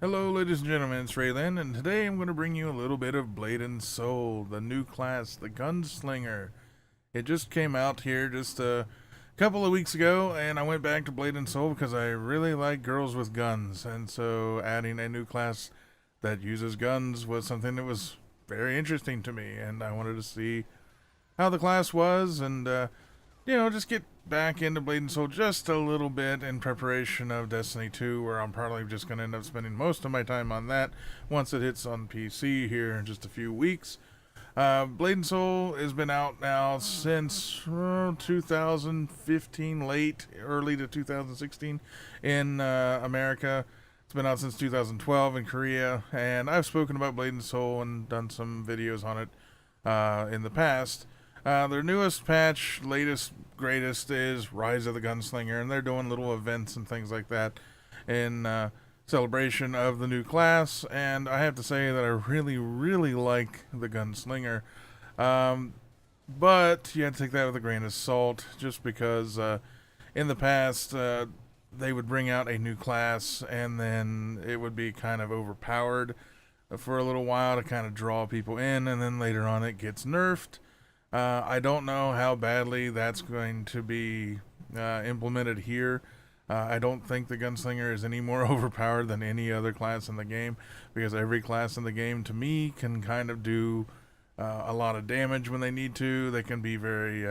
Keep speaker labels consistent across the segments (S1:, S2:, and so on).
S1: Hello, ladies and gentlemen, it's Rei-Lin, and today I'm going to bring you a little bit of Blade and Soul, the new class, the Gunslinger. It just came out here just a couple of weeks ago, and I went back to Blade and Soul because I really like girls with guns, and so adding a new class that uses guns was something that was very interesting to me, and I wanted to see how the class was, and just get back into Blade and Soul just a little bit in preparation of Destiny 2, where I'm probably just going to end up spending most of my time on that once it hits on PC here in just a few weeks. Blade and Soul has been out now since 2015, early to 2016 in America. It's been out since 2012 in Korea, and I've spoken about Blade and Soul and done some videos on it in the past. Their newest patch, latest, greatest, is Rise of the Gunslinger, and they're doing little events and things like that in celebration of the new class. And I have to say that I really, really like the Gunslinger. But you have to take that with a grain of salt, just because in the past they would bring out a new class and then it would be kind of overpowered for a little while to kind of draw people in, and then later on it gets nerfed. I don't know how badly that's going to be implemented here. I don't think the Gunslinger is any more overpowered than any other class in the game, because every class in the game, to me, can kind of do a lot of damage when they need to. They can be very,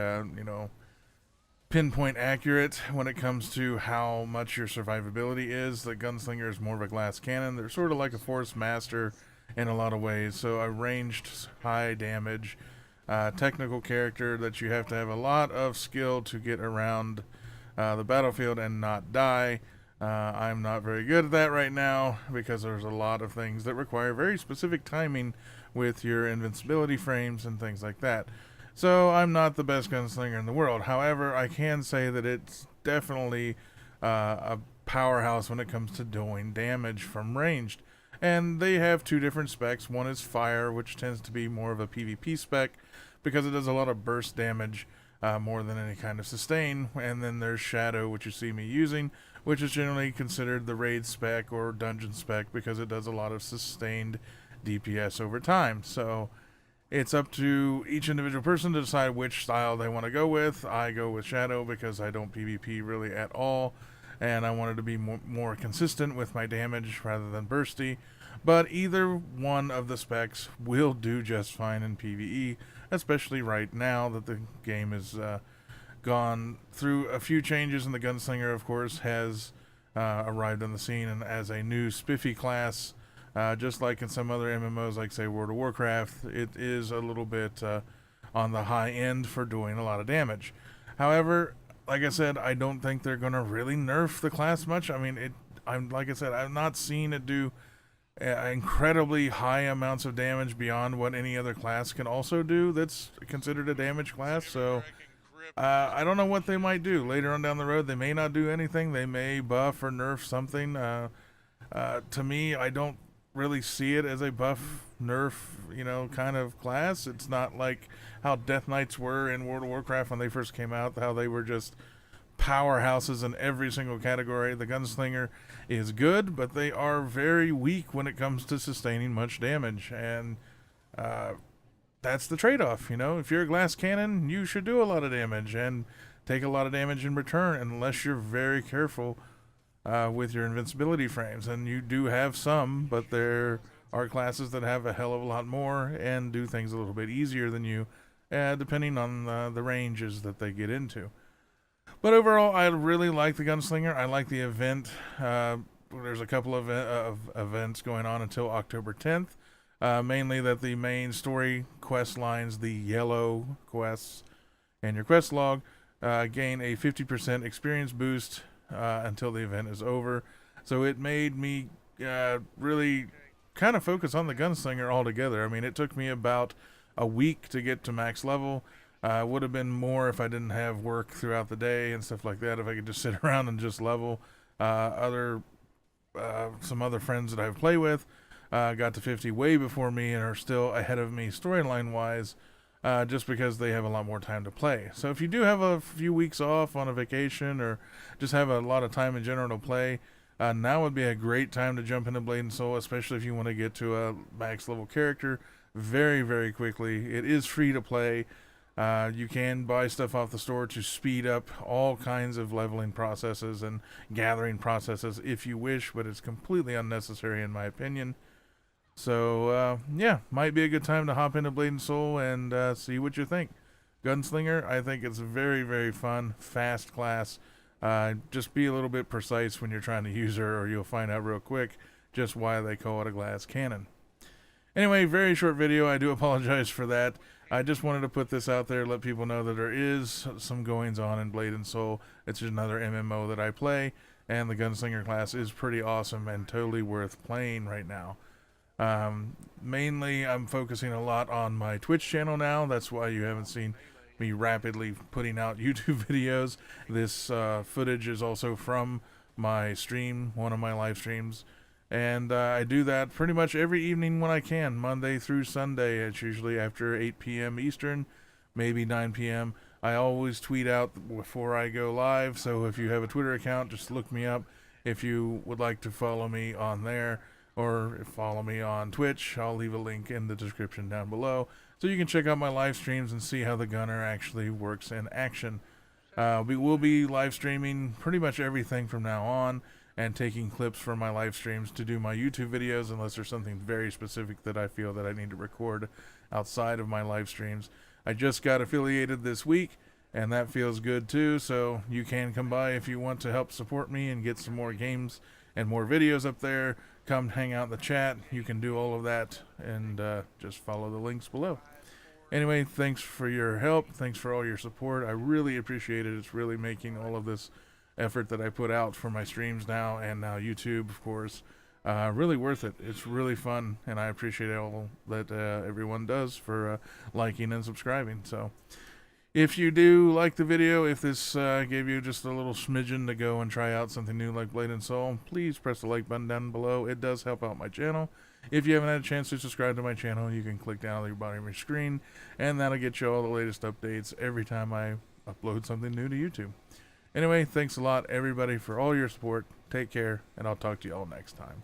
S1: pinpoint accurate when it comes to how much your survivability is. The Gunslinger is more of a glass cannon. They're sort of like a Force Master in a lot of ways. So a ranged, high damage technical character that you have to have a lot of skill to get around the battlefield and not die. I'm not very good at that right now because there's a lot of things that require very specific timing with your invincibility frames and things like that. So I'm not the best gunslinger in the world. However, I can say that it's definitely a powerhouse when it comes to doing damage from ranged. And they have two different specs. One is fire, which tends to be more of a PvP spec because it does a lot of burst damage more than any kind of sustain. And then there's shadow, which you see me using, which is generally considered the raid spec or dungeon spec because it does a lot of sustained DPS over time. So it's up to each individual person to decide which style they want to go with. I go with shadow because I don't PvP really at all, and I wanted to be more consistent with my damage rather than bursty. But either one of the specs will do just fine in PvE, especially right now that the game has gone through a few changes, and the Gunslinger, of course, has arrived on the scene and as a new spiffy class. Just like in some other MMOs, like say World of Warcraft, it is a little bit on the high end for doing a lot of damage. However, like I said, I don't think they're going to really nerf the class much. I mean, like I said, I've not seen it do incredibly high amounts of damage beyond what any other class can also do that's considered a damage class. So I don't know what they might do later on down the road. They may not do anything. They may buff or nerf something. To me, I don't really see it as a buff nerf kind of class. It's not like how Death Knights were in World of Warcraft when they first came out, how they were just powerhouses in every single category. The Gunslinger is good, but they are very weak when it comes to sustaining much damage, and that's the trade-off. If you're a glass cannon, you should do a lot of damage and take a lot of damage in return, unless you're very careful with your invincibility frames. And you do have some, but there are classes that have a hell of a lot more and do things a little bit easier than you, depending on the ranges that they get into. But overall, I really like the Gunslinger. I like the event. There's a couple of events going on until October 10th. Mainly that the main story quest lines, the yellow quests, and your quest log gain a 50% experience boost until the event is over. So it made me really kind of focus on the Gunslinger altogether. I mean, it took me about a week to get to max level. Would have been more if I didn't have work throughout the day and stuff like that, if I could just sit around and just level. Some other friends that I play with got to 50 way before me and are still ahead of me storyline wise, just because they have a lot more time to play. So if you do have a few weeks off on a vacation or just have a lot of time in general to play, Now would be a great time to jump into Blade and Soul, especially if you want to get to a max level character very, very quickly. It is free to play. You can buy stuff off the store to speed up all kinds of leveling processes and gathering processes if you wish, but it's completely unnecessary in my opinion. So, yeah, might be a good time to hop into Blade and Soul and see what you think. Gunslinger, I think it's very, very fun, fast class. Just be a little bit precise when you're trying to use her, or you'll find out real quick just why they call it a glass cannon. Anyway, very short video. I do apologize for that. I just wanted to put this out there, let people know that there is some goings on in Blade and Soul. It's just another MMO that I play, and the Gunslinger class is pretty awesome and totally worth playing right now. Mainly, I'm focusing a lot on my Twitch channel now. That's why you haven't seen me rapidly putting out YouTube videos. This footage is also from my stream, one of my live streams. And I do that pretty much every evening when I can, Monday through Sunday. It's usually after 8 p.m. Eastern, maybe 9 p.m. I always tweet out before I go live, so if you have a Twitter account, just look me up. If you would like to follow me on there, or follow me on Twitch, I'll leave a link in the description down below, so you can check out my live streams and see how the gunner actually works in action. We will be live streaming pretty much everything from now on, and taking clips from my live streams to do my YouTube videos, unless there's something very specific that I feel that I need to record outside of my live streams. I just got affiliated this week, and that feels good too, so you can come by if you want to help support me and get some more games and more videos up there. Come hang out in the chat. You can do all of that, and just follow the links below. Anyway, thanks for your help. Thanks for all your support. I really appreciate it. It's really making all of this effort that I put out for my streams now, and now YouTube, of course, really worth it. It's really fun, and I appreciate all that everyone does for liking and subscribing. So if you do like the video, if this gave you just a little smidgen to go and try out something new like Blade and Soul, please press the like button down below. It does help out my channel. If you haven't had a chance to subscribe to my channel, you can click down at the bottom of your screen, and that'll get you all the latest updates every time I upload something new to YouTube. Anyway, thanks a lot, everybody, for all your support. Take care, and I'll talk to you all next time.